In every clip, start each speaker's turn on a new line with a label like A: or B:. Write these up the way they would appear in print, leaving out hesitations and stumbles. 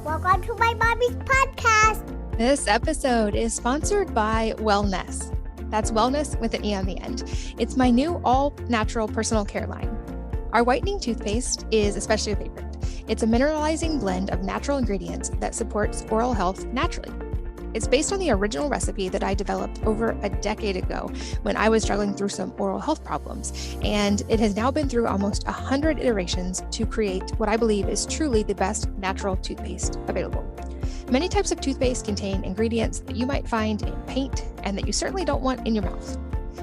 A: Welcome to my mommy's podcast.
B: This episode is sponsored by Wellness. That's wellness with an E on the end. It's my new all-natural personal care line. Our whitening toothpaste is especially a favorite. It's a mineralizing blend of natural ingredients that supports oral health naturally. It's based on the original recipe that I developed over a decade ago when I was struggling through some oral health problems, and it has now been through almost 100 iterations to create what I believe is truly the best natural toothpaste available. Many types of toothpaste contain ingredients that you might find in paint and that you certainly don't want in your mouth.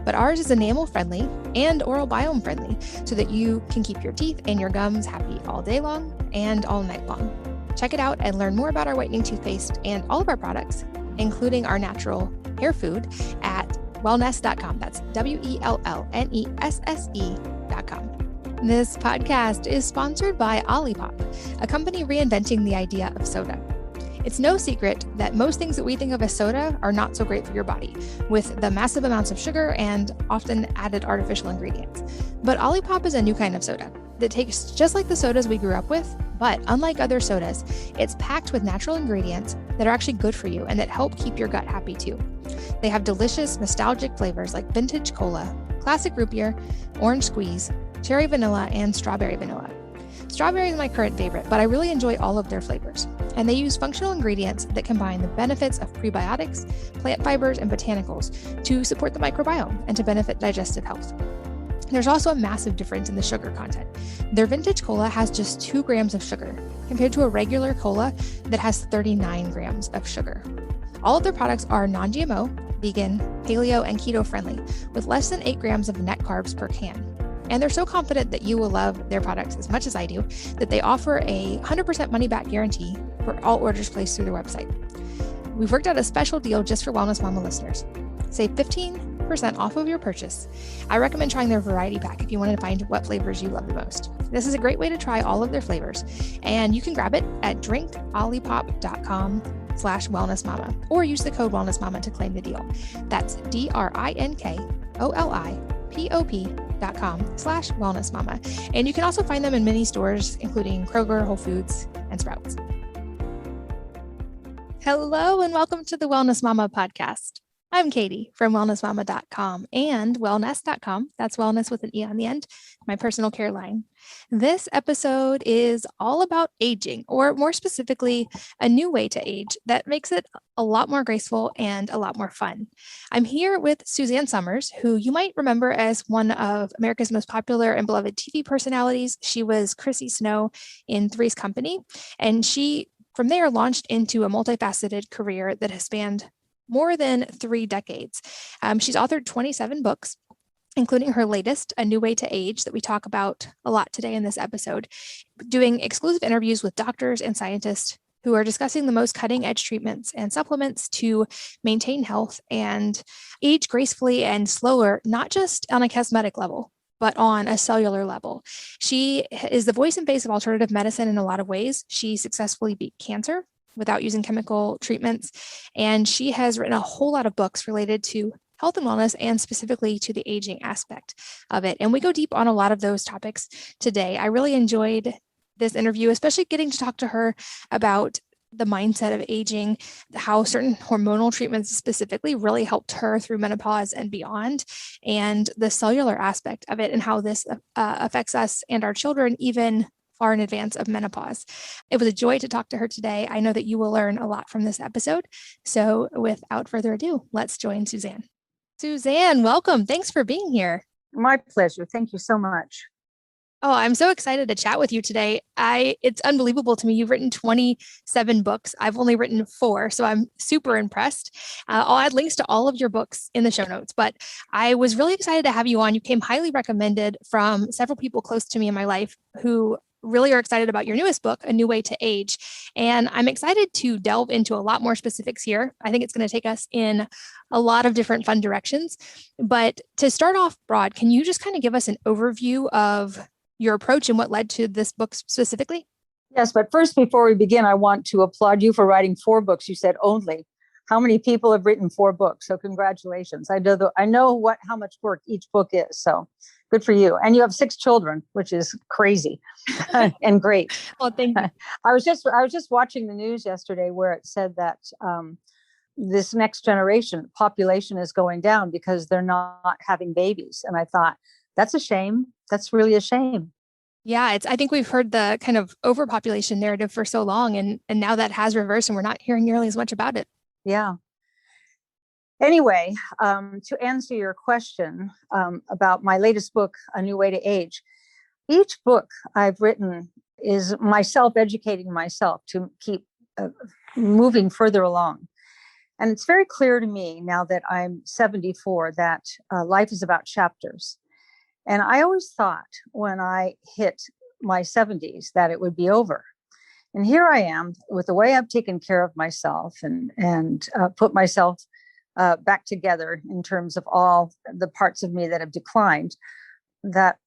B: But ours is enamel friendly and oral biome friendly so that you can keep your teeth and your gums happy all day long and all night long. Check it out and learn more about our whitening toothpaste and all of our products, including our natural hair food, at wellness.com. That's WELLNESSE.com. This podcast is sponsored by Olipop, a company reinventing the idea of soda. It's no secret that most things that we think of as soda are not so great for your body, with the massive amounts of sugar and often added artificial ingredients. But Olipop is a new kind of soda that tastes just like the sodas we grew up with, but unlike other sodas, it's packed with natural ingredients that are actually good for you and that help keep your gut happy too. They have delicious, nostalgic flavors like vintage cola, classic root beer, orange squeeze, cherry vanilla, and strawberry vanilla. Strawberry is my current favorite, but I really enjoy all of their flavors. And they use functional ingredients that combine the benefits of prebiotics, plant fibers, and botanicals to support the microbiome and to benefit digestive health. There's also a massive difference in the sugar content. Their vintage cola has just 2 grams of sugar, compared to a regular cola that has 39 grams of sugar. All of their products are non-GMO, vegan, paleo, and keto friendly, with less than 8 grams of net carbs per can. And they're so confident that you will love their products as much as I do, that they offer a 100% money-back guarantee for all orders placed through their website. We've worked out a special deal just for Wellness Mama listeners. Save 15% off of your purchase. I recommend trying their variety pack if you want to find what flavors you love the most. This is a great way to try all of their flavors, and you can grab it at drinkolipop.com/wellnessmama or use the code wellnessmama to claim the deal. That's drinkolipop.com/wellnessmama. And you can also find them in many stores, including Kroger, Whole Foods, and Sprouts. Hello, and welcome to the Wellness Mama podcast. I'm Katie from wellnessmama.com and wellness.com. That's wellness with an E on the end, my personal care line. This episode is all about aging, or more specifically, a new way to age that makes it a lot more graceful and a lot more fun. I'm here with Suzanne Summers, who you might remember as one of America's most popular and beloved TV personalities. She was Chrissy Snow in Three's Company, and she, from there, launched into a multifaceted career that has spanned more than 3 decades. She's authored 27 books, including her latest, A New Way to Age, that we talk about a lot today in this episode, doing exclusive interviews with doctors and scientists who are discussing the most cutting-edge treatments and supplements to maintain health and age gracefully and slower, not just on a cosmetic level, but on a cellular level. She is the voice and face of alternative medicine in a lot of ways. She successfully beat cancer without using chemical treatments. And she has written a whole lot of books related to health and wellness and specifically to the aging aspect of it. And we go deep on a lot of those topics today. I really enjoyed this interview, especially getting to talk to her about the mindset of aging, how certain hormonal treatments specifically really helped her through menopause and beyond, and the cellular aspect of it and how this affects us and our children even far in advance of menopause. It was a joy to talk to her today. I know that you will learn a lot from this episode. So without further ado, let's join Suzanne. Suzanne, welcome. Thanks for being here.
C: My pleasure. Thank you so much.
B: Oh, I'm so excited to chat with you today. It's unbelievable to me. You've written 27 books. I've only written 4, so I'm super impressed. I'll add links to all of your books in the show notes, but I was really excited to have you on. You came highly recommended from several people close to me in my life who really are excited about your newest book, A New Way to Age. And I'm excited to delve into a lot more specifics here. I think it's going to take us in a lot of different fun directions. But to start off broad, can you just kind of give us an overview of your approach and what led to this book specifically?
C: Yes, but first, before we begin, I want to applaud you for writing 4 books. You said only. How many people have written 4 books? So congratulations. I know how much work each book is. So Good for you. And you have 6 children, which is crazy and great.
B: Well, thank you.
C: I was just watching the news yesterday where it said that this next generation population is going down because they're not having babies. And I thought, that's a shame. That's really a shame.
B: Yeah, I think we've heard the kind of overpopulation narrative for so long, and now that has reversed and we're not hearing nearly as much about it.
C: Yeah. Anyway, to answer your question about my latest book, A New Way to Age, each book I've written is myself educating myself to keep moving further along. And it's very clear to me now that I'm 74 that life is about chapters. And I always thought when I hit my 70s that it would be over. And here I am with the way I've taken care of myself and put myself back together in terms of all the parts of me that have declined, that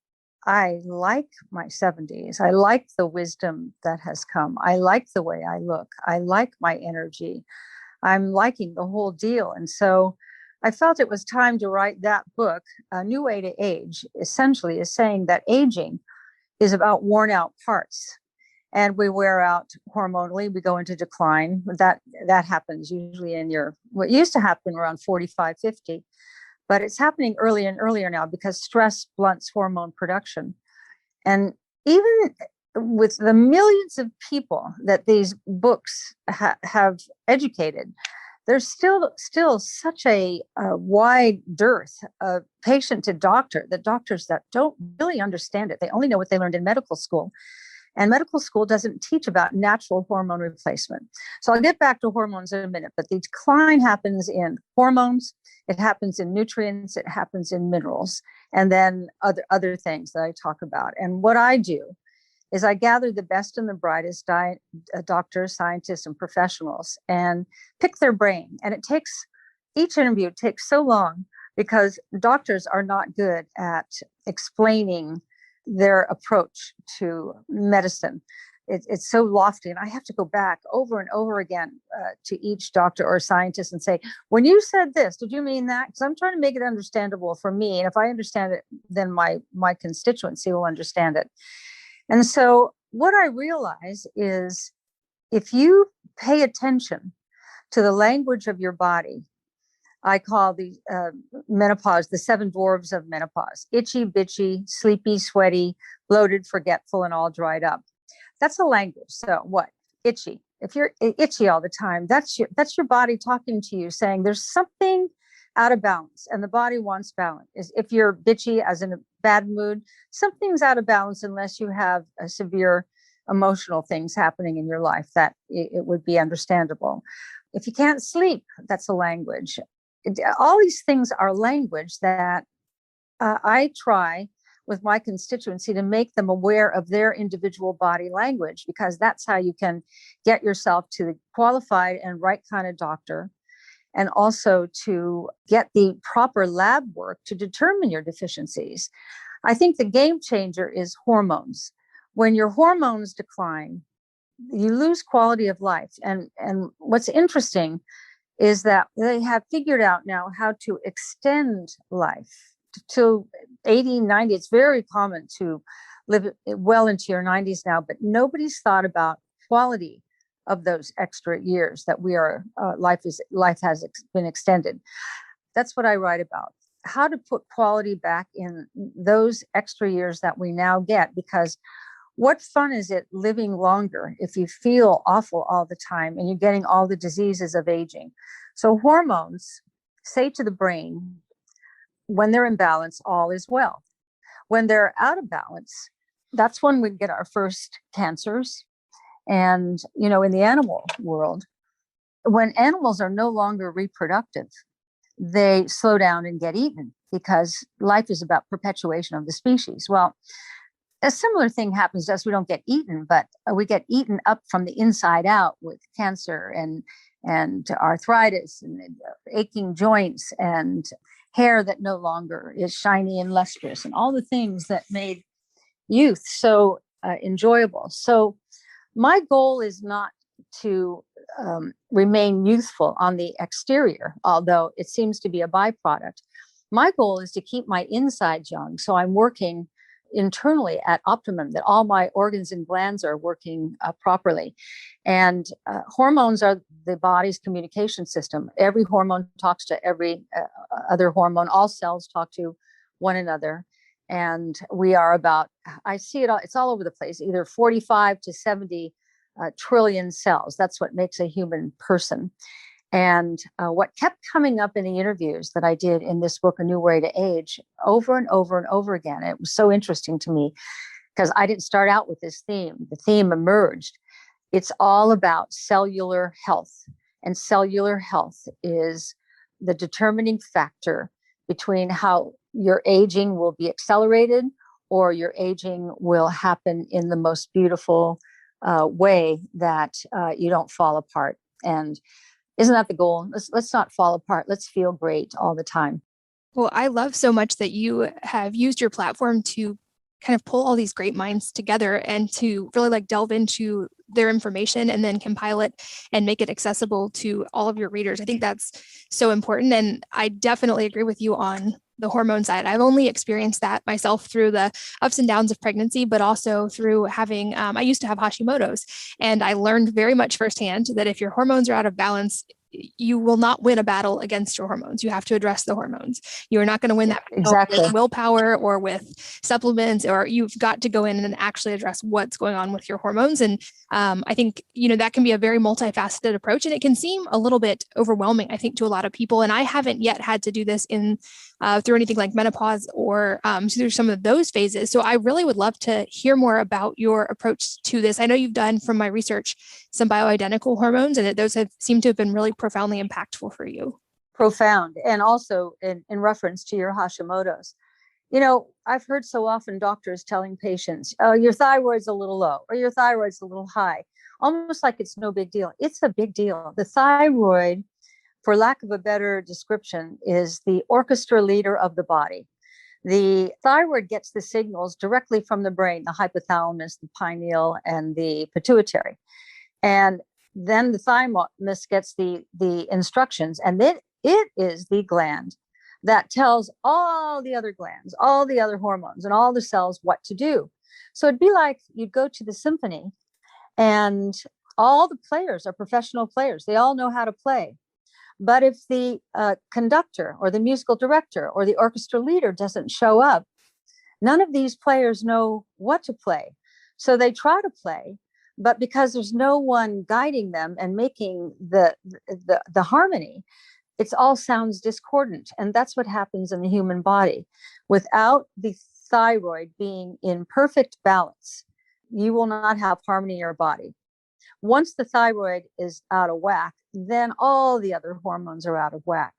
C: I like my 70s. I like the wisdom that has come. I like the way I look. I like my energy. I'm liking the whole deal. And so I felt it was time to write that book. A New Way to Age essentially is saying that aging is about worn out parts. And we wear out hormonally, we go into decline. That happens usually in what used to happen around 45, 50. But it's happening earlier and earlier now because stress blunts hormone production. And even with the millions of people that these books have educated, there's still such a wide dearth of patient to doctor, the doctors that don't really understand it. They only know what they learned in medical school. And medical school doesn't teach about natural hormone replacement. So I'll get back to hormones in a minute, but the decline happens in hormones, it happens in nutrients, it happens in minerals, and then other things that I talk about. And what I do is I gather the best and the brightest doctors, scientists, and professionals and pick their brain. And each interview takes so long because doctors are not good at explaining their approach to medicine. It's so lofty. And I have to go back over and over again to each doctor or scientist and say, when you said this, did you mean that? Because I'm trying to make it understandable for me. And if I understand it, then my constituency will understand it. And so what I realize is if you pay attention to the language of your body, I call the menopause the 7 dwarves of menopause: itchy, bitchy, sleepy, sweaty, bloated, forgetful, and all dried up. That's a language. So what? Itchy. If you're itchy all the time, that's your body talking to you saying there's something out of balance and the body wants balance. If you're bitchy, as in a bad mood, something's out of balance unless you have a severe emotional things happening in your life that it would be understandable. If you can't sleep, that's a language. All these things are language that I try with my constituency to make them aware of their individual body language, because that's how you can get yourself to the qualified and right kind of doctor, and also to get the proper lab work to determine your deficiencies. I think the game changer is hormones. When your hormones decline, you lose quality of life. And what's interesting is that they have figured out now how to extend life to 80, 90. It's very common to live well into your 90s now, but nobody's thought about quality of those extra years that life has been extended. That's what I write about. How to put quality back in those extra years that we now get, because what fun is it living longer if you feel awful all the time and you're getting all the diseases of aging? So hormones say to the brain, when they're in balance, all is well. When they're out of balance, that's when we get our first cancers. And, in the animal world, when animals are no longer reproductive, they slow down and get eaten because life is about perpetuation of the species. Well, a similar thing happens to us. We don't get eaten, but we get eaten up from the inside out with cancer and arthritis and aching joints and hair that no longer is shiny and lustrous and all the things that made youth so enjoyable. So my goal is not to remain youthful on the exterior, although it seems to be a byproduct. My goal is to keep my insides young. So I'm working internally at optimum, that all my organs and glands are working properly. And hormones are the body's communication system. Every hormone talks to every other hormone. All cells talk to one another. And we are about, I see it all, it's all over the place, either 45 to 70 trillion cells. That's what makes a human person. And what kept coming up in the interviews that I did in this book, A New Way to Age, over and over and over again, it was so interesting to me because I didn't start out with this theme. The theme emerged. It's all about cellular health. And cellular health is the determining factor between how your aging will be accelerated or your aging will happen in the most beautiful way that you don't fall apart. And isn't that the goal? Let's not fall apart. Let's feel great all the time.
B: Well, I love so much that you have used your platform to kind of pull all these great minds together and to really like delve into their information and then compile it and make it accessible to all of your readers. I think that's so important. And I definitely agree with you on the hormone side. I've only experienced that myself through the ups and downs of pregnancy, but also through having, I used to have Hashimoto's, and I learned very much firsthand that if your hormones are out of balance, you will not win a battle against your hormones. You have to address the hormones. You are not going to win that
C: exactly
B: with willpower or with supplements, or you've got to go in and actually address what's going on with your hormones. And I think, that can be a very multifaceted approach, and it can seem a little bit overwhelming, I think, to a lot of people. And I haven't yet had to do this through anything like menopause or through some of those phases. So I really would love to hear more about your approach to this. I know you've done, from my research, some bioidentical hormones, and those have seemed to have been really profoundly impactful for you.
C: Profound. And also in reference to your Hashimoto's, I've heard so often doctors telling patients, oh, your thyroid's a little low or your thyroid's a little high, almost like it's no big deal. It's a big deal. The thyroid, for lack of a better description, is the orchestra leader of the body. The thyroid gets the signals directly from the brain, the hypothalamus, the pineal, and the pituitary. And then the thymus gets the instructions, and then it is the gland that tells all the other glands, all the other hormones, and all the cells what to do. So it'd be like you'd go to the symphony, and all the players are professional players. They all know how to play. But if the conductor or the musical director or the orchestra leader doesn't show up, none of these players know what to play. So they try to play, but because there's no one guiding them and making the harmony, it all sounds discordant. And that's what happens in the human body. Without the thyroid being in perfect balance, you will not have harmony in your body. Once the thyroid is out of whack, then all the other hormones are out of whack.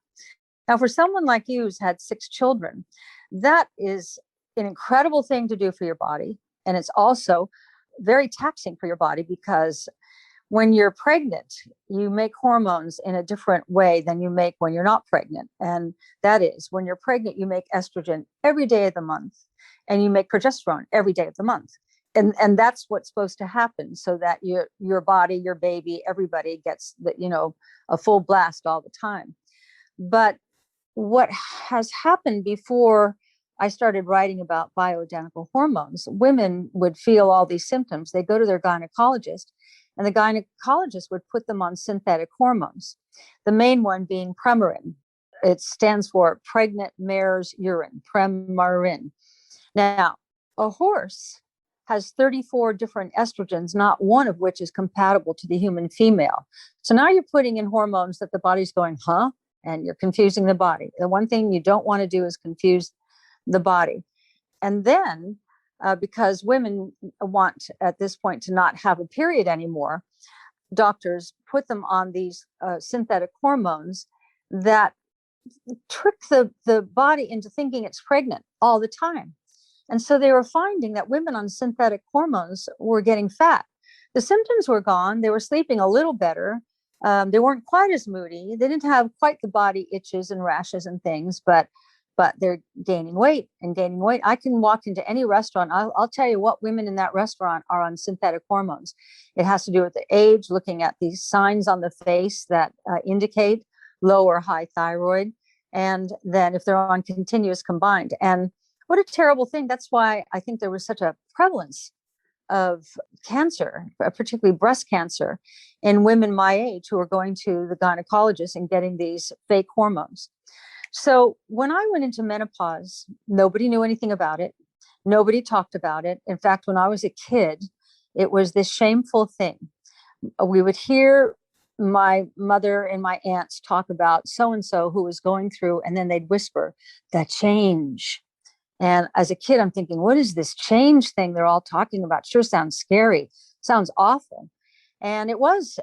C: Now, for someone like you who's had 6 children, that is an incredible thing to do for your body. And it's also very taxing for your body, because when you're pregnant, you make hormones in a different way than you make when you're not pregnant. And that is, when you're pregnant, you make estrogen every day of the month, and you make progesterone every day of the month. And that's what's supposed to happen, so that your body, your baby, everybody gets a full blast all the time. But what has happened before I started writing about bioidentical hormones, women would feel all these symptoms. They go to their gynecologist, and the gynecologist would put them on synthetic hormones, the main one being Premarin. It stands for pregnant mare's urine, Premarin. Now, a horse has 34 different estrogens, not one of which is compatible to the human female. So now you're putting in hormones that the body's going, huh? And you're confusing the body. The one thing you don't want to do is confuse the body. And then, because women want at this point to not have a period anymore, doctors put them on these synthetic hormones that trick the body into thinking it's pregnant all the time. And so they were finding that women on synthetic hormones were getting fat. The symptoms were gone. They were sleeping a little better. They weren't quite as moody. They didn't have quite the body itches and rashes and things, but they're gaining weight and gaining weight. I can walk into any restaurant. I'll tell you what women in that restaurant are on synthetic hormones. It has to do with the age, looking at these signs on the face that indicate low or high thyroid. and then if they're on continuous combined. And what a terrible thing. That's why I think there was such a prevalence of cancer, particularly breast cancer, in women my age who are going to the gynecologist and getting these fake hormones. So when I went into menopause, nobody knew anything about it. Nobody talked about it. In fact, when I was a kid, it was this shameful thing. We would hear my mother and my aunts talk about so-and-so who was going through, and then they'd whisper, "that change." And as a kid, I'm thinking, what is this change thing they're all talking about? Sure sounds scary, sounds awful. And it was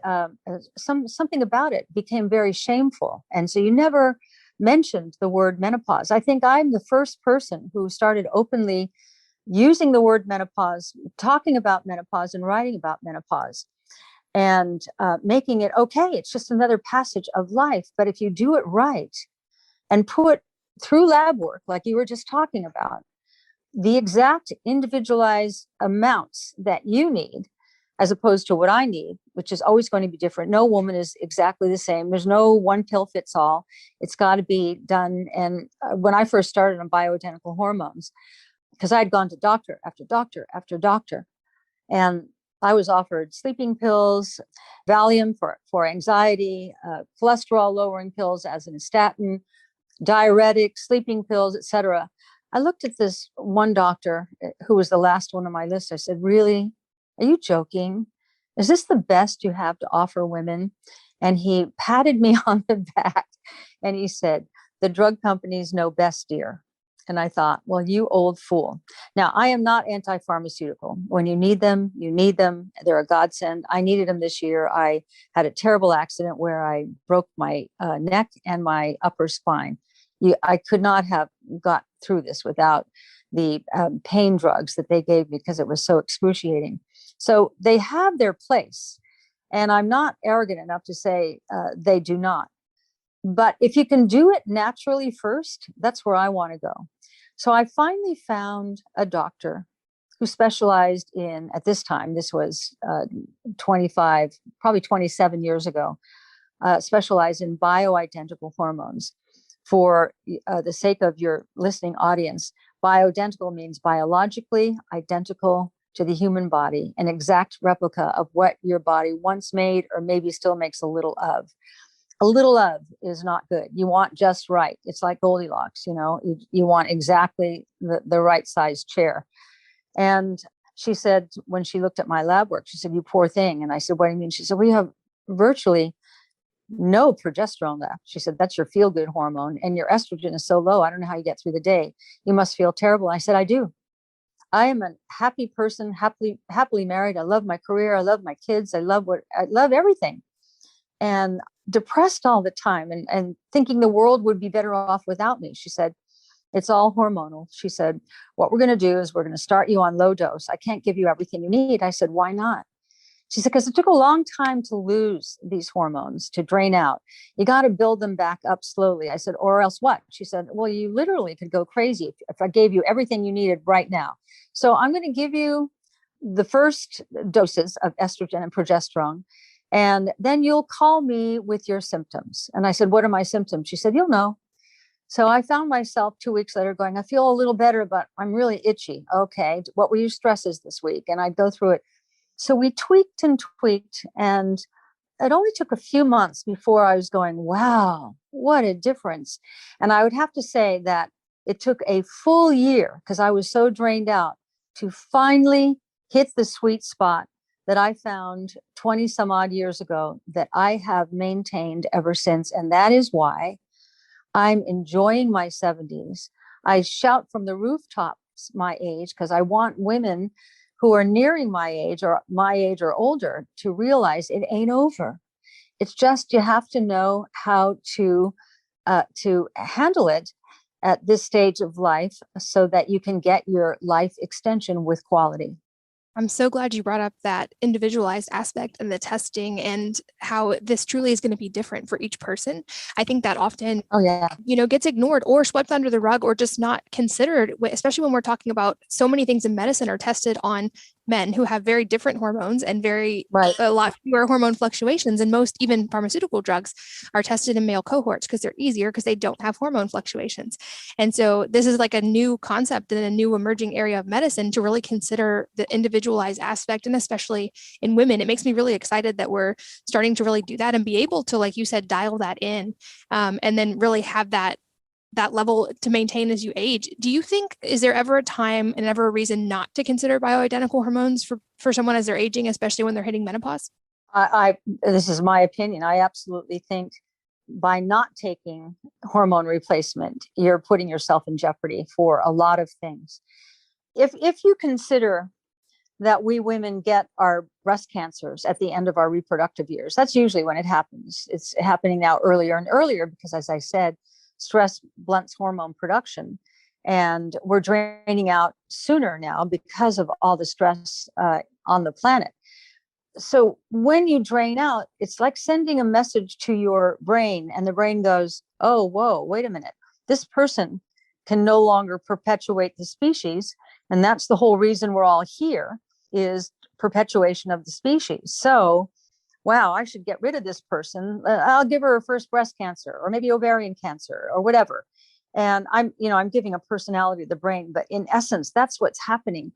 C: something about it became very shameful. And so you never mentioned the word menopause. I think I'm the first person who started openly using the word menopause, talking about menopause and writing about menopause, and making it okay. It's just another passage of life. But if you do it right and put through lab work, like you were just talking about, the exact individualized amounts that you need, as opposed to what I need, which is always going to be different. No woman is exactly the same. There's no one pill fits all. It's got to be done. And when I first started on bioidentical hormones, because I'd gone to doctor after doctor after doctor, and I was offered sleeping pills, Valium for anxiety, cholesterol lowering pills as an statin, diuretics, sleeping pills, etc. I looked at this one doctor who was the last one on my list. I said, "Really? Are you joking? Is this the best you have to offer women?" And he patted me on the back and he said, "The drug companies know best, dear." And I thought, well, you old fool. Now, I am not anti-pharmaceutical. When you need them, you need them. They're a godsend. I needed them this year. I had a terrible accident where I broke my neck and my upper spine. I could not have got through this without the pain drugs that they gave me because it was so excruciating. So they have their place. And I'm not arrogant enough to say they do not. But if you can do it naturally first, that's where I want to go. So I finally found a doctor who specialized in, at this time, this was 25, probably 27 years ago, specialized in bioidentical hormones. For the sake of your listening audience, bioidentical means biologically identical to the human body, an exact replica of what your body once made or maybe still makes a little of. A little of is not good. You want just right. It's like Goldilocks, you want exactly the right size chair. And she said, when she looked at my lab work, she said, "You poor thing." And I said, "What do you mean?" She said, "We have virtually no progesterone left." She said, "That's your feel-good hormone. And your estrogen is so low. I don't know how you get through the day. You must feel terrible." I said, "I do. I am a happy person, happily married. I love my career. I love my kids. I love everything. And depressed all the time and thinking the world would be better off without me." She said, "It's all hormonal." She said, "What we're going to do is we're going to start you on low dose. I can't give you everything you need." I said, "Why not?" She said, "Because it took a long time to lose these hormones, to drain out. You got to build them back up slowly." I said, "Or else what?" She said, "Well, you literally could go crazy if I gave you everything you needed right now. So I'm going to give you the first doses of estrogen and progesterone, and then you'll call me with your symptoms." And I said, "What are my symptoms?" She said, "You'll know." So I found myself 2 weeks later going, "I feel a little better, but I'm really itchy." "Okay, what were your stresses this week?" And I'd go through it. So we tweaked and tweaked, and it only took a few months before I was going, wow, what a difference. And I would have to say that it took a full year, because I was so drained out, to finally hit the sweet spot that I found 20 some odd years ago that I have maintained ever since. And that is why I'm enjoying my 70s. I shout from the rooftops my age, because I want women who are nearing my age or older to realize it ain't over. It's just, you have to know how to handle it at this stage of life so that you can get your life extension with quality.
B: I'm so glad you brought up that individualized aspect and the testing and how this truly is going to be different for each person. I think that often, gets ignored or swept under the rug or just not considered, especially when we're talking about so many things in medicine are tested on men who have very different hormones and
C: Right.
B: a lot fewer hormone fluctuations. And most even pharmaceutical drugs are tested in male cohorts because they're easier because they don't have hormone fluctuations. And so this is like a new concept and a new emerging area of medicine to really consider the individualized aspect, and especially in women. It makes me really excited that we're starting to really do that and be able to, like you said, dial that in, and then really have that level to maintain as you age. Do you think, is there ever a time and ever a reason not to consider bioidentical hormones for someone as they're aging, especially when they're hitting menopause?
C: This is my opinion. I absolutely think by not taking hormone replacement, you're putting yourself in jeopardy for a lot of things. If you consider that we women get our breast cancers at the end of our reproductive years, that's usually when it happens. It's happening now earlier and earlier because, as I said, stress blunts hormone production, and we're draining out sooner now because of all the stress on the planet. So when you drain out, it's like sending a message to your brain, and the brain goes, oh, whoa, wait a minute. This person can no longer perpetuate the species. And that's the whole reason we're all here, is perpetuation of the species. So, wow, I should get rid of this person. I'll give her first breast cancer, or maybe ovarian cancer, or whatever. And I'm giving a personality to the brain, but in essence, that's what's happening,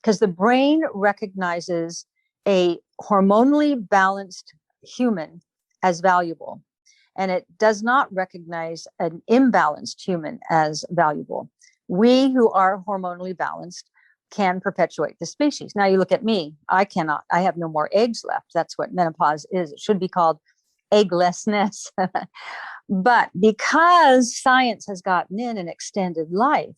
C: because the brain recognizes a hormonally balanced human as valuable, and it does not recognize an imbalanced human as valuable. We who are hormonally balanced can perpetuate the species. Now you look at me, I cannot. I have no more eggs left. That's what menopause is. It should be called egglessness. But because science has gotten in and extended life,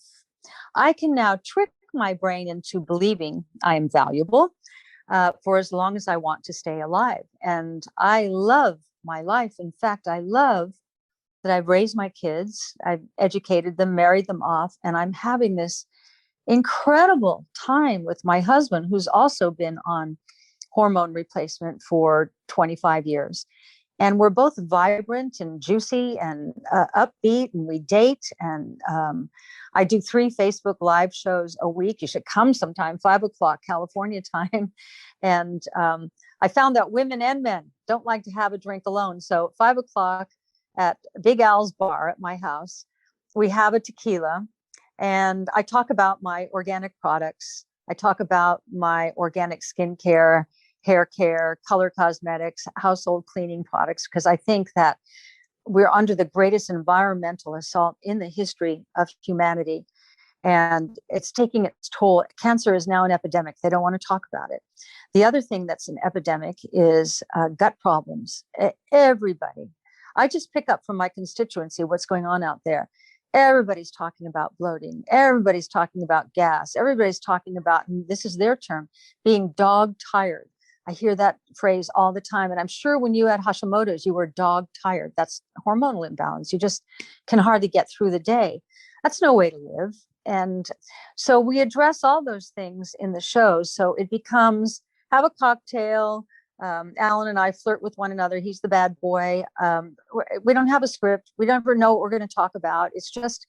C: I can now trick my brain into believing I am valuable for as long as I want to stay alive. And I love my life. In fact, I love that I've raised my kids, I've educated them, married them off, and I'm having this incredible time with my husband, who's also been on hormone replacement for 25 years. And we're both vibrant and juicy and upbeat, and we date. And I do 3 Facebook Live shows a week. You should come sometime, 5:00 California time. And I found that women and men don't like to have a drink alone. So 5:00 at Big Al's bar at my house, we have a tequila. And I talk about my organic products. I talk about my organic skincare, hair care, color cosmetics, household cleaning products, because I think that we're under the greatest environmental assault in the history of humanity. And it's taking its toll. Cancer is now an epidemic. They don't want to talk about it. The other thing that's an epidemic is gut problems. Everybody. I just pick up from my constituency what's going on out there. Everybody's talking about bloating. Everybody's talking about gas. Everybody's talking about, and this is their term, being dog tired. I hear that phrase all the time. And I'm sure when you had Hashimoto's, you were dog tired. That's hormonal imbalance. You just can hardly get through the day. That's no way to live. And so we address all those things in the shows. So it becomes have a cocktail. Alan and I flirt with one another. He's the bad boy. We don't have a script. We never know what we're going to talk about. It's just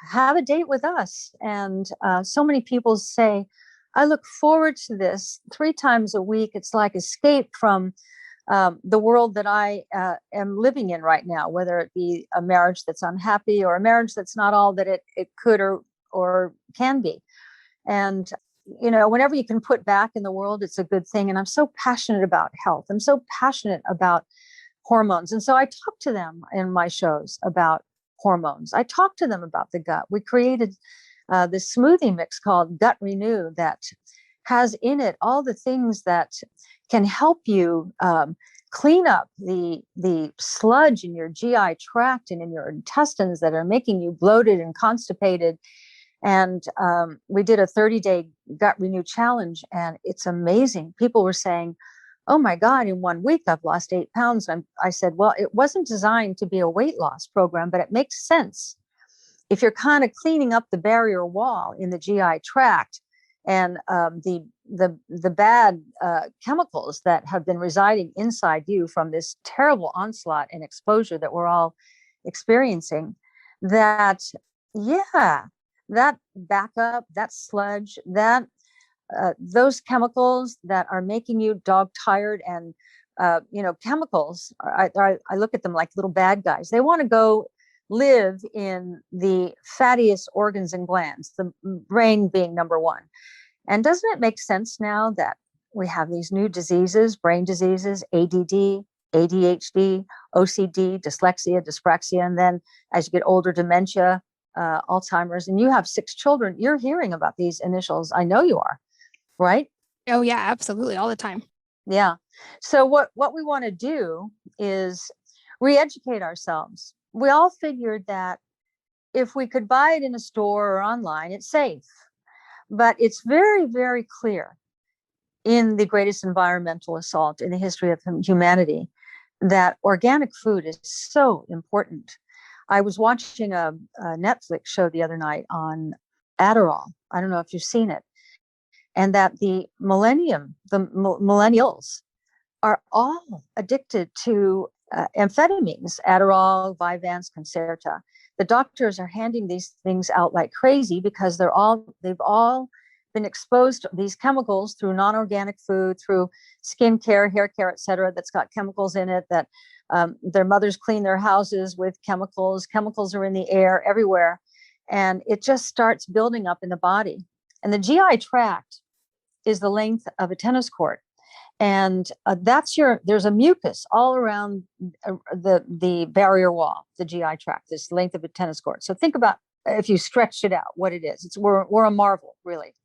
C: have a date with us. And so many people say, I look forward to this 3 times a week. It's like escape from the world that I am living in right now, whether it be a marriage that's unhappy or a marriage that's not all that it could or can be. And whenever you can put back in the world, it's a good thing. And I'm so passionate about health. I'm so passionate about hormones. And so I talk to them in my shows about hormones. I talk to them about the gut. We created this smoothie mix called Gut Renew that has in it all the things that can help you clean up the sludge in your GI tract and in your intestines that are making you bloated and constipated. And we did a 30-day Gut Renew challenge, and it's amazing. People were saying, oh my God, in 1 week, I've lost 8 pounds. And I said, well, it wasn't designed to be a weight loss program, but it makes sense. If you're kind of cleaning up the barrier wall in the GI tract and the bad chemicals that have been residing inside you from this terrible onslaught and exposure that we're all experiencing, that backup, that sludge, that those chemicals that are making you dog tired and, chemicals, I look at them like little bad guys. They want to go live in the fattiest organs and glands, the brain being number one. And doesn't it make sense now that we have these new diseases, brain diseases, ADD, ADHD, OCD, dyslexia, dyspraxia, and then as you get older, dementia, Alzheimer's, and you have 6 children, you're hearing about these initials. I know you are, right?
B: Oh yeah, absolutely. All the time.
C: Yeah. So what we want to do is re-educate ourselves. We all figured that if we could buy it in a store or online, it's safe. But it's very, very clear in the greatest environmental assault in the history of humanity that organic food is so important. I was watching a Netflix show the other night on Adderall. I don't know if you've seen it. And that the millennials are all addicted to amphetamines, Adderall, Vyvanse, Concerta. The doctors are handing these things out like crazy because they've all been exposed to these chemicals through non-organic food, through skincare, hair care, et cetera, that's got chemicals in it, that their mothers clean their houses with chemicals. Chemicals are in the air everywhere. And it just starts building up in the body. And the GI tract is the length of a tennis court. And there's a mucus all around the barrier wall, the GI tract, this length of a tennis court. So think about if you stretched it out, what it is. We're a marvel, really.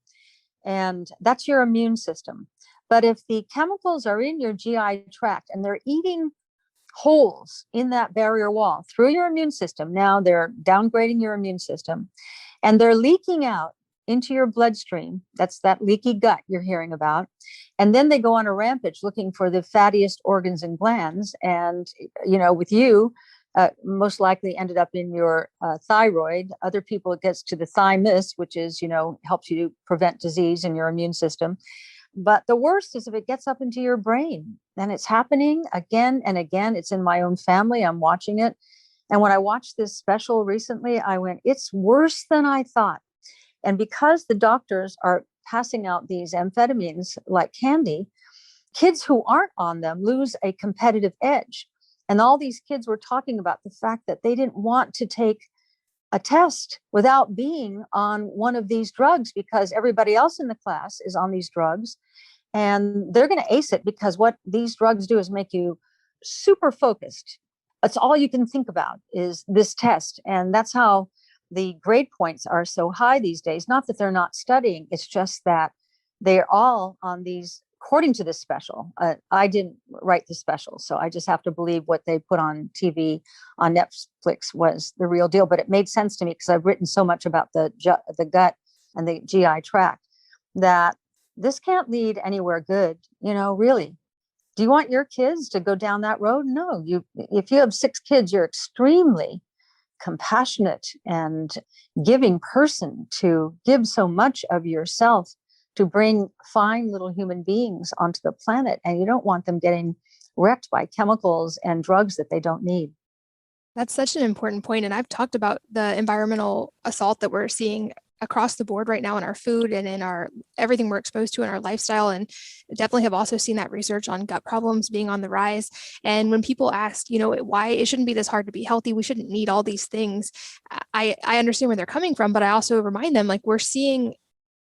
C: And that's your immune system. But if the chemicals are in your GI tract and they're eating holes in that barrier wall through your immune system, now they're downgrading your immune system and they're leaking out into your bloodstream. That's that leaky gut you're hearing about. And then they go on a rampage looking for the fattiest organs and glands. And, with you, most likely ended up in your thyroid. Other people, it gets to the thymus, which is, helps you to prevent disease in your immune system. But the worst is if it gets up into your brain, and it's happening again and again. It's in my own family. I'm watching it. And when I watched this special recently, I went, it's worse than I thought. And because the doctors are passing out these amphetamines like candy, kids who aren't on them lose a competitive edge. And all these kids were talking about the fact that they didn't want to take a test without being on one of these drugs because everybody else in the class is on these drugs. And they're going to ace it because what these drugs do is make you super focused. That's all you can think about is this test. And that's how the grade points are so high these days. Not that they're not studying. It's just that they're all on these, according to this special. I didn't write the special, so I just have to believe what they put on TV on Netflix was the real deal. But it made sense to me because I've written so much about the gut and the GI tract that this can't lead anywhere good, really. Do you want your kids to go down that road? No. If you have 6 kids, you're extremely compassionate and giving person to give so much of yourself to bring fine little human beings onto the planet. And you don't want them getting wrecked by chemicals and drugs that they don't need.
B: That's such an important point. And I've talked about the environmental assault that we're seeing across the board right now in our food and in our everything we're exposed to in our lifestyle. And definitely have also seen that research on gut problems being on the rise. And when people ask, why it shouldn't be this hard to be healthy, we shouldn't need all these things. I understand where they're coming from, but I also remind them we're seeing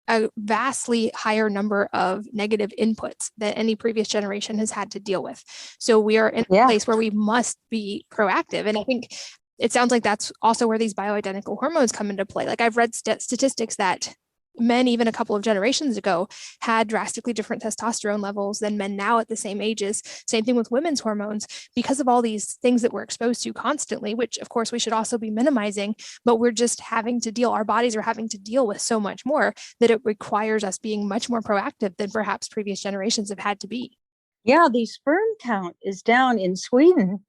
B: a vastly higher number of negative inputs that any previous generation has had to deal with. So we are in a place where we must be proactive. And I think it sounds like that's also where these bioidentical hormones come into play. I've read statistics that men, even a couple of generations ago, had drastically different testosterone levels than men now at the same ages. Same thing with women's hormones, because of all these things that we're exposed to constantly, which of course we should also be minimizing, but we're just our bodies are having to deal with so much more that it requires us being much more proactive than perhaps previous generations have had to be.
C: Yeah, the sperm count is down in Sweden.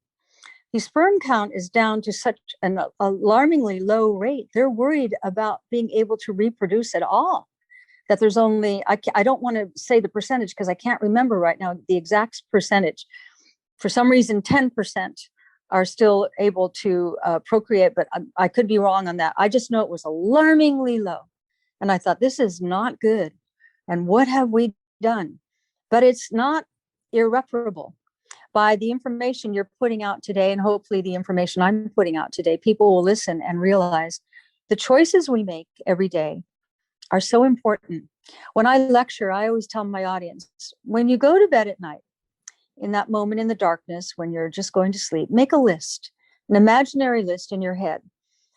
C: The sperm count is down to such an alarmingly low rate. They're worried about being able to reproduce at all. That there's only, I don't want to say the percentage because I can't remember right now the exact percentage. For some reason, 10% are still able to procreate, but I could be wrong on that. I just know it was alarmingly low. And I thought, this is not good. And what have we done? But it's not irreparable. By the information you're putting out today, and hopefully the information I'm putting out today, people will listen and realize the choices we make every day are so important. When I lecture, I always tell my audience, when you go to bed at night, in that moment in the darkness, when you're just going to sleep, make a list, an imaginary list in your head.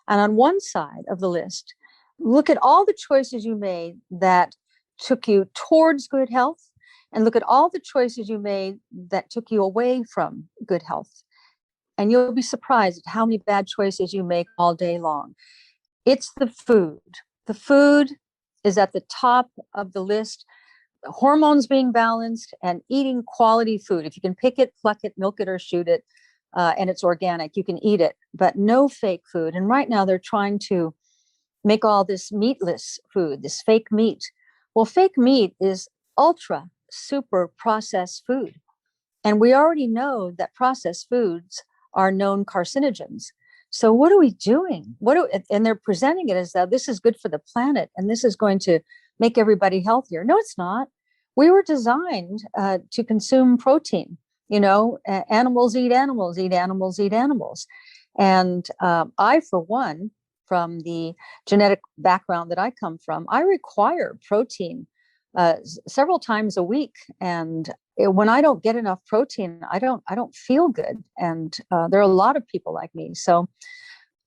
C: And on one side of the list, look at all the choices you made that took you towards good health, and look at all the choices you made that took you away from good health. And you'll be surprised at how many bad choices you make all day long. It's the food. The food is at the top of the list. Hormones being balanced and eating quality food. If you can pick it, pluck it, milk it, or shoot it, and it's organic, you can eat it, but no fake food. And right now they're trying to make all this meatless food, this fake meat. Well, fake meat is ultra super processed food. And we already know that processed foods are known carcinogens. So what are we doing? And they're presenting it as though this is good for the planet and this is going to make everybody healthier. No, it's not. We were designed to consume protein. Animals eat animals, eat animals, eat animals. And I, for one, from the genetic background that I come from, I require protein several times a week. And when I don't get enough protein, I don't feel good. And there are a lot of people like me. So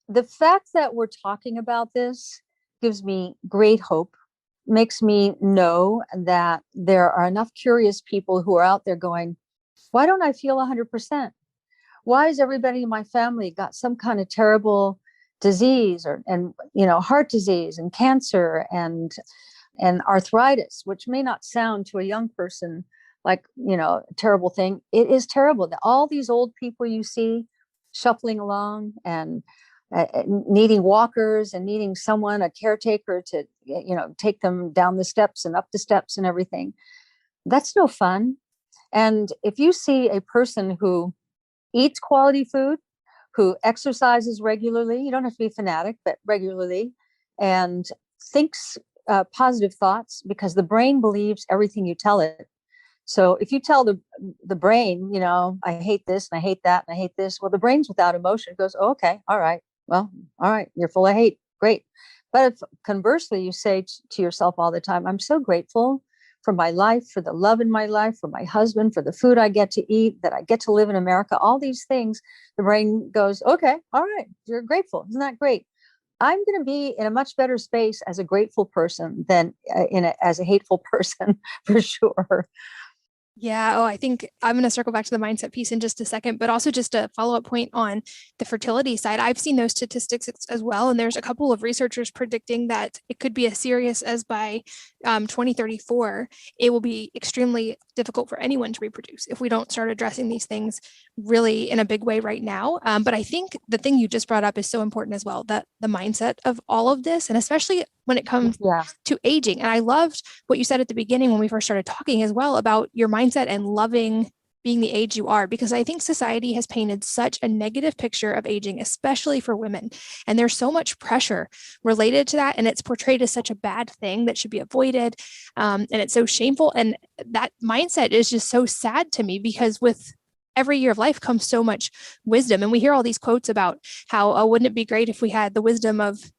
C: the fact that we're talking about this gives me great hope, makes me know that there are enough curious people who are out there going, why don't I feel 100%? Why has everybody in my family got some kind of terrible disease and heart disease and cancer and arthritis, which may not sound to a young person like, a terrible thing. It is terrible that all these old people you see shuffling along and needing walkers and needing someone, a caretaker to, take them down the steps and up the steps and everything. That's no fun. And if you see a person who eats quality food, who exercises regularly, you don't have to be fanatic, but regularly, and thinks positive thoughts, because the brain believes everything you tell it. So if you tell the brain, I hate this and I hate that and I hate this, well, the brain's without emotion. It goes, oh, okay, all right, well, all right, you're full of hate, great. But if conversely you say to yourself all the time, I'm so grateful for my life, for the love in my life, for my husband, for the food I get to eat, that I get to live in America, all these things, the brain goes, okay, all right, you're grateful. Isn't that great? I'm going to be in a much better space as a grateful person than as a hateful person, for sure.
B: Yeah. Oh, I think I'm going to circle back to the mindset piece in just a second, but also just a follow-up point on the fertility side. I've seen those statistics as well. And there's a couple of researchers predicting that it could be as serious as by 2034, it will be extremely difficult for anyone to reproduce if we don't start addressing these things really in a big way right now. But I think the thing you just brought up is so important as well, that the mindset of all of this, and especially when it comes to aging. And I loved what you said at the beginning when we first started talking as well about your mindset and loving being the age you are, because I think society has painted such a negative picture of aging, especially for women. And there's so much pressure related to that. And it's portrayed as such a bad thing that should be avoided. And it's so shameful. And that mindset is just so sad to me, because with every year of life comes so much wisdom. And we hear all these quotes about how, oh, wouldn't it be great if we had the wisdom of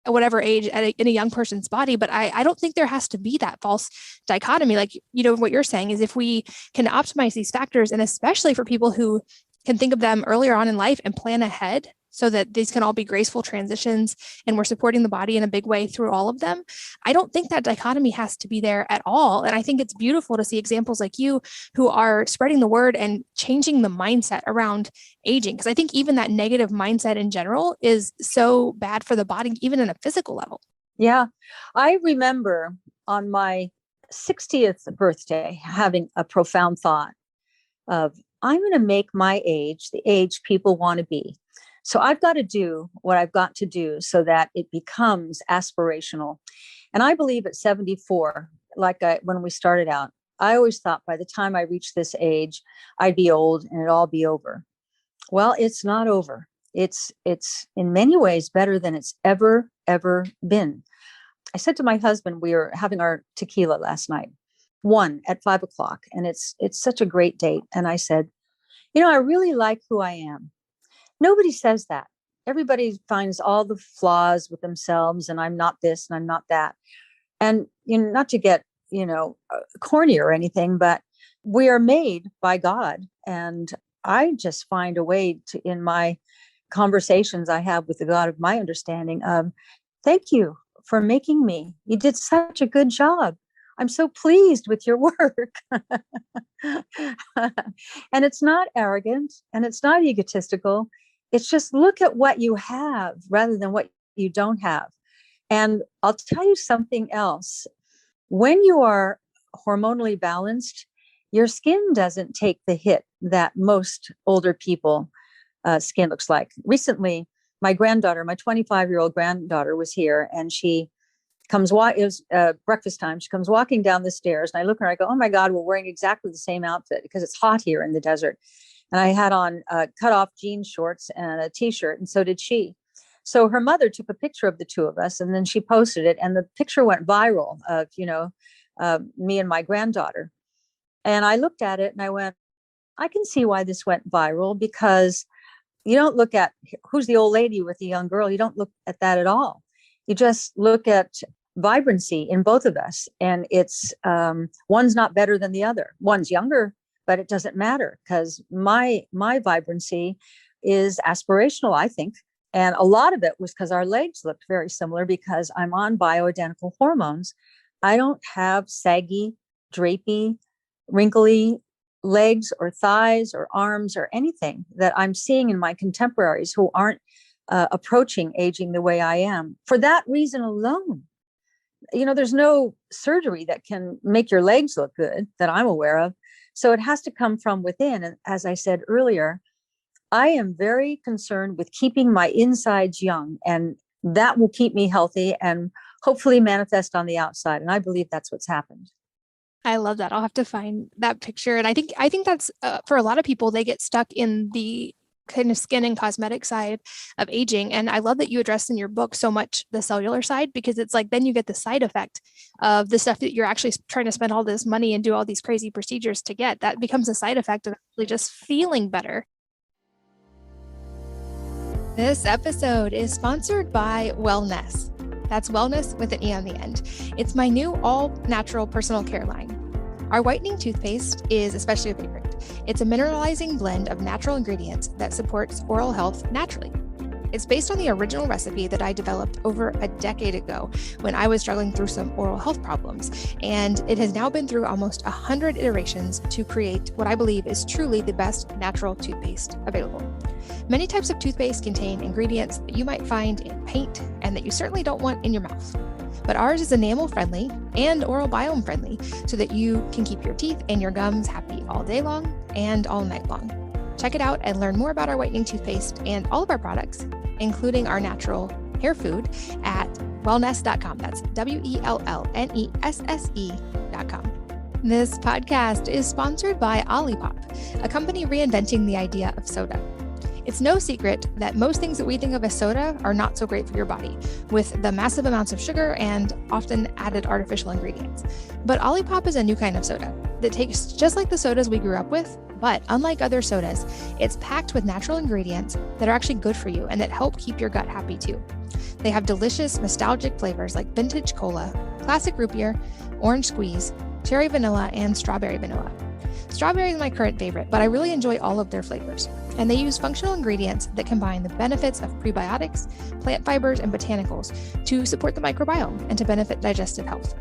B: whatever age in a young person's body. But I don't think there has to be that false dichotomy. Like, what you're saying is if we can optimize these factors, and especially for people who can think of them earlier on in life and plan ahead so that these can all be graceful transitions and we're supporting the body in a big way through all of them. I don't think that dichotomy has to be there at all. And I think it's beautiful to see examples like you who are spreading the word and changing the mindset around aging. Because I think even that negative mindset in general is so bad for the body, even in a physical level.
C: Yeah. I remember on my 60th birthday having a profound thought of, I'm going to make my age the age people want to be. So I've got to do what I've got to do so that it becomes aspirational. And I believe at 74, when we started out, I always thought by the time I reached this age, I'd be old and it'd all be over. Well, it's not over. It's in many ways better than it's ever been. I said to my husband, we were having our tequila last night, one at 5 o'clock, and it's such a great date. And I said, I really like who I am. Nobody says that. Everybody finds all the flaws with themselves, and I'm not this and I'm not that. And not to get, corny or anything, but we are made by God. And I just find a way to, in my conversations I have with the God of my understanding, thank you for making me. You did such a good job. I'm so pleased with your work. And it's not arrogant and it's not egotistical. It's just look at what you have rather than what you don't have. And I'll tell you something else. When you are hormonally balanced, your skin doesn't take the hit that most older people skin looks like. Recently, my 25-year-old granddaughter was here, and she comes it was breakfast time. She comes walking down the stairs, and I look at her, I go, oh my God, we're wearing exactly the same outfit because it's hot here in the desert. And I had on cut off jean shorts and a t-shirt, and so did she. So her mother took a picture of the two of us, and then she posted it, and the picture went viral of, me and my granddaughter. And I looked at it and I went, I can see why this went viral, because you don't look at who's the old lady with the young girl. You don't look at that at all. You just look at vibrancy in both of us. And it's one's not better than the other. One's younger, but it doesn't matter because my vibrancy is aspirational, I think. And a lot of it was because our legs looked very similar because I'm on bioidentical hormones. I don't have saggy, drapey, wrinkly legs or thighs or arms or anything that I'm seeing in my contemporaries who aren't approaching aging the way I am. For that reason alone, there's no surgery that can make your legs look good that I'm aware of. So it has to come from within. And as I said earlier, I am very concerned with keeping my insides young, and that will keep me healthy and hopefully manifest on the outside. And I believe that's what's happened.
B: I love that. I'll have to find that picture. And I think that's for a lot of people, they get stuck in the kind of skin and cosmetic side of aging. And I love that you addressed in your book so much the cellular side, because it's like, then you get the side effect of the stuff that you're actually trying to spend all this money and do all these crazy procedures to get. That becomes a side effect of actually just feeling better. This episode is sponsored by Wellness. That's wellness with an E on the end. It's my new all-natural personal care line. Our whitening toothpaste is especially a favorite. It's a mineralizing blend of natural ingredients that supports oral health naturally. It's based on the original recipe that I developed over a decade ago when I was struggling through some oral health problems. And it has now been through almost 100 iterations to create what I believe is truly the best natural toothpaste available. Many types of toothpaste contain ingredients that you might find in paint and that you certainly don't want in your mouth. But ours is enamel friendly and oral biome friendly so that you can keep your teeth and your gums happy all day long and all night long. Check it out and learn more about our whitening toothpaste and all of our products, including our natural hair food, at wellness.com. That's WELLNESSE.com. This podcast is sponsored by Olipop, a company reinventing the idea of soda. It's no secret that most things that we think of as soda are not so great for your body, with the massive amounts of sugar and often added artificial ingredients. But Olipop is a new kind of soda that tastes just like the sodas we grew up with, but unlike other sodas, it's packed with natural ingredients that are actually good for you and that help keep your gut happy too. They have delicious, nostalgic flavors like vintage cola, classic root beer, orange squeeze, cherry vanilla, and strawberry vanilla. Strawberry is my current favorite, but I really enjoy all of their flavors. And they use functional ingredients that combine the benefits of prebiotics, plant fibers, and botanicals to support the microbiome and to benefit digestive health.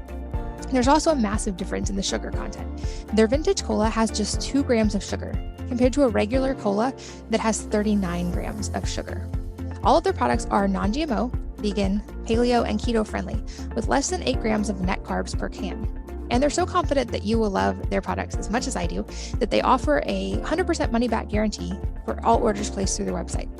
B: There's also a massive difference in the sugar content. Their vintage cola has just 2 grams of sugar, compared to a regular cola that has 39 grams of sugar. All of their products are non-GMO, vegan, paleo, and keto friendly, with less than 8 grams of net carbs per can. And they're so confident that you will love their products as much as I do, that they offer a 100% money-back guarantee for all orders placed through their website.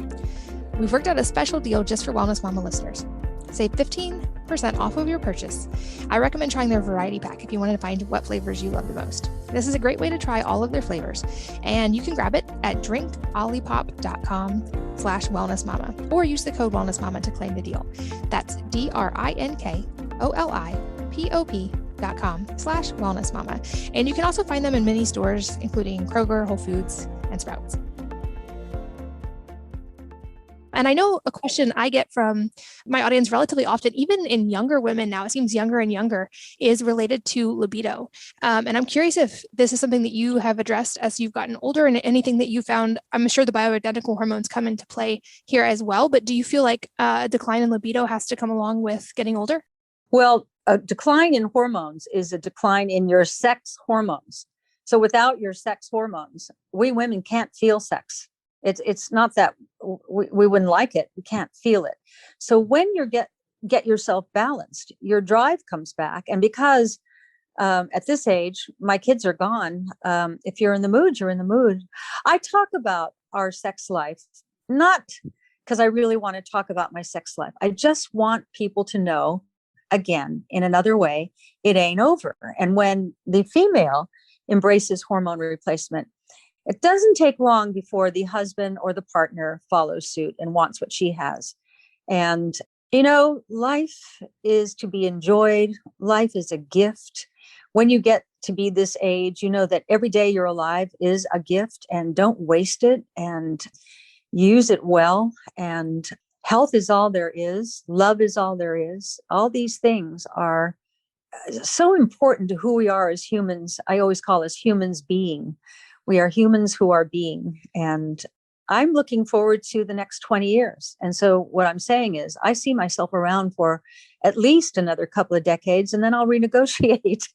B: We've worked out a special deal just for Wellness Mama listeners. Save 15% off of your purchase. I recommend trying their variety pack if you want to find what flavors you love the most. This is a great way to try all of their flavors, and you can grab it at drinkolipop.com/wellnessmama or use the code wellnessmama to claim the deal. That's DRINKOLIPOP.com/wellnessmama. olipop.com/wellnessmama. And you can also find them in many stores, including Kroger, Whole Foods, and Sprouts. And I know a question I get from my audience relatively often, even in younger women now, it seems younger and younger, is related to libido. And I'm curious if this is something that you have addressed as you've gotten older and anything that you found. I'm sure the bioidentical hormones come into play here as well, but do you feel like a decline in libido has to come along with getting older?
C: Well, a decline in hormones is a decline in your sex hormones. So without your sex hormones, we women can't feel sex. It's not that we wouldn't like it. We can't feel it. So when you get yourself balanced, your drive comes back. And because at this age, my kids are gone. If you're in the mood, you're in the mood. I talk about our sex life, not because I really want to talk about my sex life. I just want people to know, again, in another way, it ain't over. And when the female embraces hormone replacement, it doesn't take long before the husband or the partner follows suit and wants what she has. And, life is to be enjoyed. Life is a gift. When you get to be this age, you know that every day you're alive is a gift, and don't waste it and use it well. And health is all there is. Love is all there is. All these things are so important to who we are as humans. I always call us humans being. We are humans who are being. And I'm looking forward to the next 20 years. And so what I'm saying is I see myself around for at least another couple of decades, and then I'll renegotiate.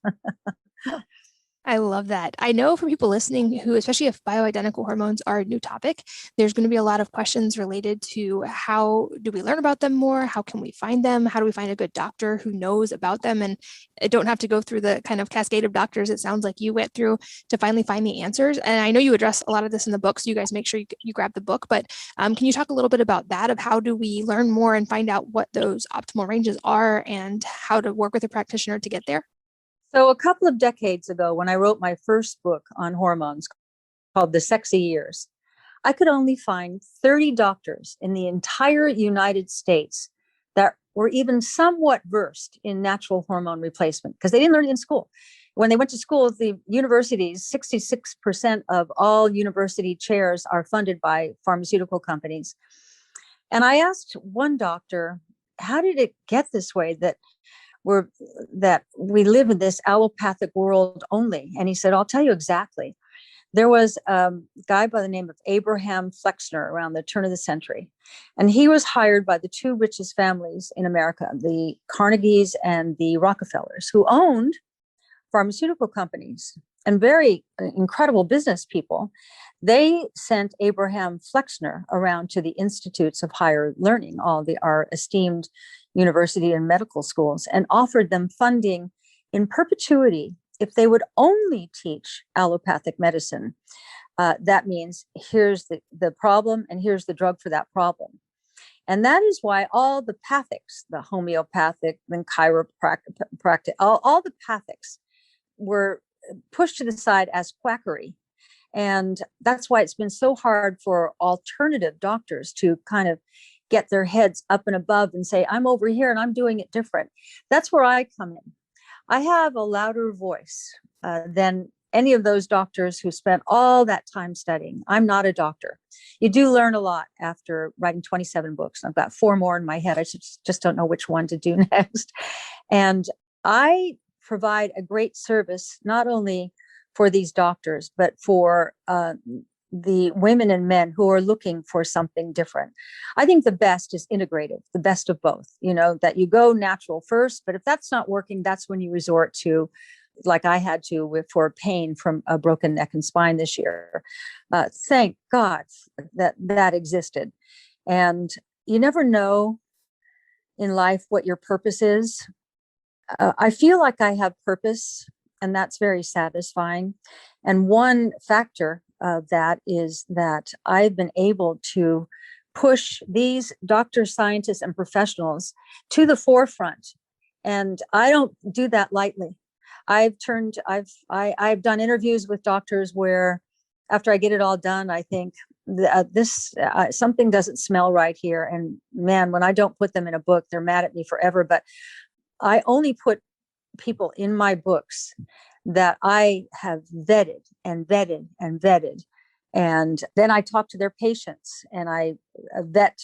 B: I love that. I know for people listening who, especially if bioidentical hormones are a new topic, there's going to be a lot of questions related to how do we learn about them more? How can we find them? How do we find a good doctor who knows about them? And I don't have to go through the kind of cascade of doctors it sounds like you went through to finally find the answers. And I know you address a lot of this in the book, so you guys make sure you grab the book. But can you talk a little bit about that, of how do we learn more and find out what those optimal ranges are and how to work with a practitioner to get there?
C: So a couple of decades ago, when I wrote my first book on hormones called The Sexy Years, I could only find 30 doctors in the entire United States that were even somewhat versed in natural hormone replacement, because they didn't learn it in school. When they went to school, the universities, 66% of all university chairs are funded by pharmaceutical companies. And I asked one doctor, how did it get this way that we live in this allopathic world only? And he said, I'll tell you exactly. There was a guy by the name of Abraham Flexner around the turn of the century. And he was hired by the two richest families in America, the Carnegies and the Rockefellers, who owned pharmaceutical companies and very incredible business people. They sent Abraham Flexner around to the institutes of higher learning, our esteemed university and medical schools, and offered them funding in perpetuity if they would only teach allopathic medicine. That means here's the problem and here's the drug for that problem. And that is why all the pathics, the homeopathic, then chiropractic, all the pathics were pushed to the side as quackery. And that's why it's been so hard for alternative doctors to kind of get their heads up and above and say, I'm over here and I'm doing it different. That's where I come in. I have a louder voice than any of those doctors who spent all that time studying. I'm not a doctor. You do learn a lot after writing 27 books. I've got 4 more in my head. I just don't know which one to do next. And I provide a great service, not only for these doctors, but for the women and men who are looking for something different. I think the best is integrative, the best of both, that you go natural first, but if that's not working, that's when you resort to, like I had to for pain from a broken neck and spine this year. Thank God that existed. And you never know in life what your purpose is. I feel like I have purpose, and that's very satisfying. And one factor of that is that I've been able to push these doctors, scientists, and professionals to the forefront. And I don't do that lightly. I've done interviews with doctors where after I get it all done, I think something doesn't smell right here. And man, when I don't put them in a book, they're mad at me forever. But I only put people in my books that I have vetted and vetted and vetted. And then I talk to their patients and I vet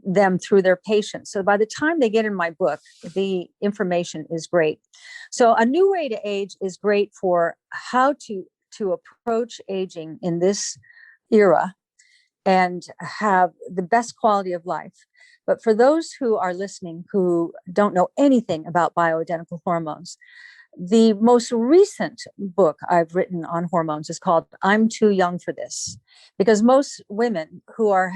C: them through their patients. So by the time they get in my book, the information is great. So A New Way to Age is great for how to approach aging in this era and have the best quality of life. But for those who are listening who don't know anything about bioidentical hormones, the most recent book I've written on hormones is called I'm Too Young for This, because most women who are,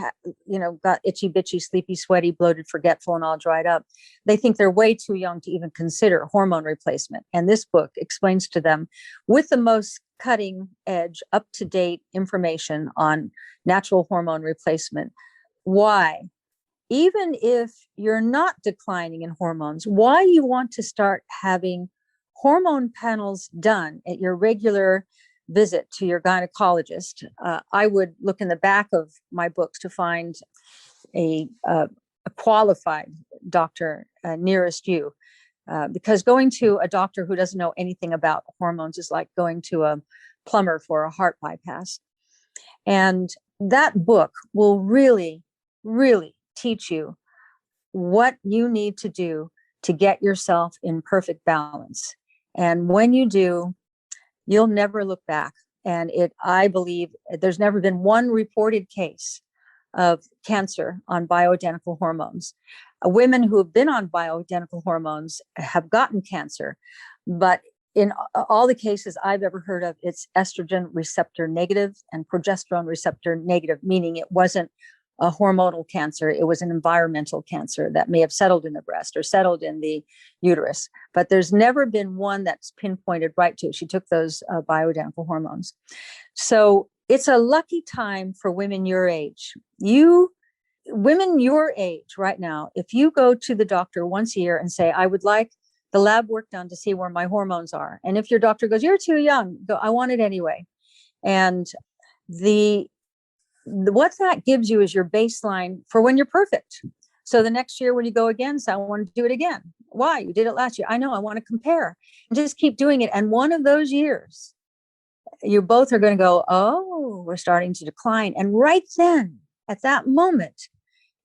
C: got itchy, bitchy, sleepy, sweaty, bloated, forgetful, and all dried up, they think they're way too young to even consider hormone replacement. And this book explains to them with the most cutting edge, up to date information on natural hormone replacement, why, even if you're not declining in hormones, why you want to start having hormone panels done at your regular visit to your gynecologist. I would look in the back of my books to find a qualified doctor nearest you, because going to a doctor who doesn't know anything about hormones is like going to a plumber for a heart bypass. And that book will really, really teach you what you need to do to get yourself in perfect balance. And when you do, you'll never look back. And I believe there's never been one reported case of cancer on bioidentical hormones. Women who have been on bioidentical hormones have gotten cancer, but in all the cases I've ever heard of, it's estrogen receptor negative and progesterone receptor negative, meaning it wasn't a hormonal cancer. It was an environmental cancer that may have settled in the breast or settled in the uterus. But there's never been one that's pinpointed right to. She took those bioidentical hormones. So it's a lucky time for women your age. Women your age right now, if you go to the doctor once a year and say, I would like the lab work done to see where my hormones are. And if your doctor goes, you're too young, go, I want it anyway. And what that gives you is your baseline for when you're perfect. So the next year when you go again, say, I want to do it again. Why? You did it last year. I know, I want to compare and just keep doing it. And one of those years, you both are going to go, oh, we're starting to decline. And right then, at that moment,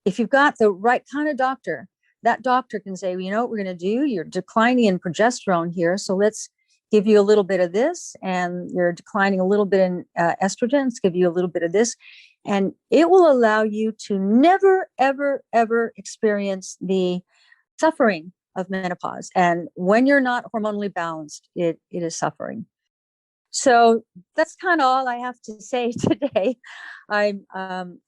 C: if you've got the right kind of doctor, that doctor can say, well, you know what we're going to do? You're declining in progesterone here. So let's give you a little bit of this. And you're declining a little bit in estrogen. Let's give you a little bit of this. And it will allow you to never, ever, ever experience the suffering of menopause. And when you're not hormonally balanced, it is suffering. So that's kind of all I have to say today. I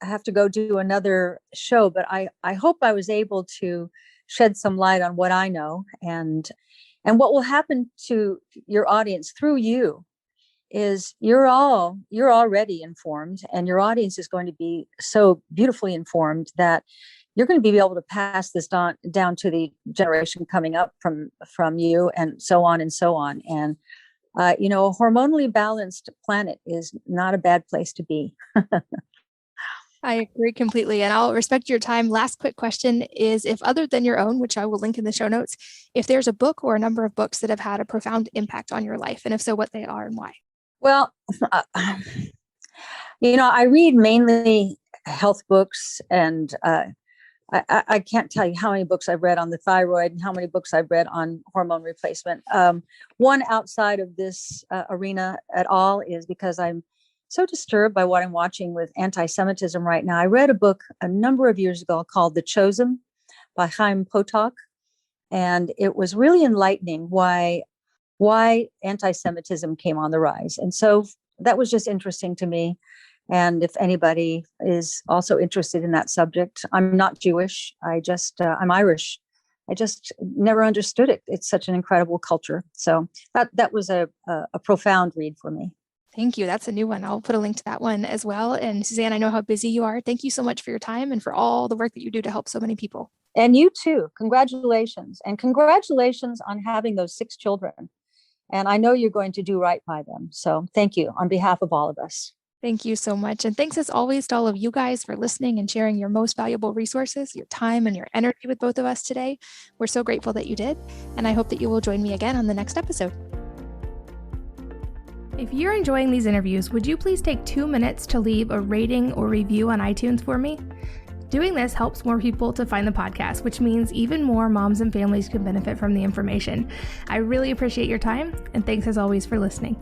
C: have to go do another show, but I hope I was able to shed some light on what I know and what will happen to your audience through you is you're already informed, and your audience is going to be so beautifully informed that you're going to be able to pass this down to the generation coming up from you, and so on and so on. And a hormonally balanced planet is not a bad place to be.
B: I agree completely. And I'll respect your time. Last quick question is, if other than your own, which I will link in the show notes, if there's a book or a number of books that have had a profound impact on your life, and if so, what they are and why?
C: Well, I read mainly health books, and I can't tell you how many books I've read on the thyroid and how many books I've read on hormone replacement. One outside of this arena at all is because I'm so disturbed by what I'm watching with anti-Semitism right now. I read a book a number of years ago called The Chosen by Chaim Potok, and it was really enlightening why anti-Semitism came on the rise. And so that was just interesting to me. And if anybody is also interested in that subject, I'm not Jewish. I'm Irish. I just never understood it. It's such an incredible culture. So that was a profound read for me.
B: Thank you. That's a new one. I'll put a link to that one as well. And Suzanne, I know how busy you are. Thank you so much for your time and for all the work that you do to help so many people.
C: And you too. Congratulations. And congratulations on having those 6 children. And I know you're going to do right by them. So thank you on behalf of all of us.
B: Thank you so much. And thanks as always to all of you guys for listening and sharing your most valuable resources, your time and your energy with both of us today. We're so grateful that you did. And I hope that you will join me again on the next episode. If you're enjoying these interviews, would you please take 2 minutes to leave a rating or review on iTunes for me? Doing this helps more people to find the podcast, which means even more moms and families can benefit from the information. I really appreciate your time, and thanks as always for listening.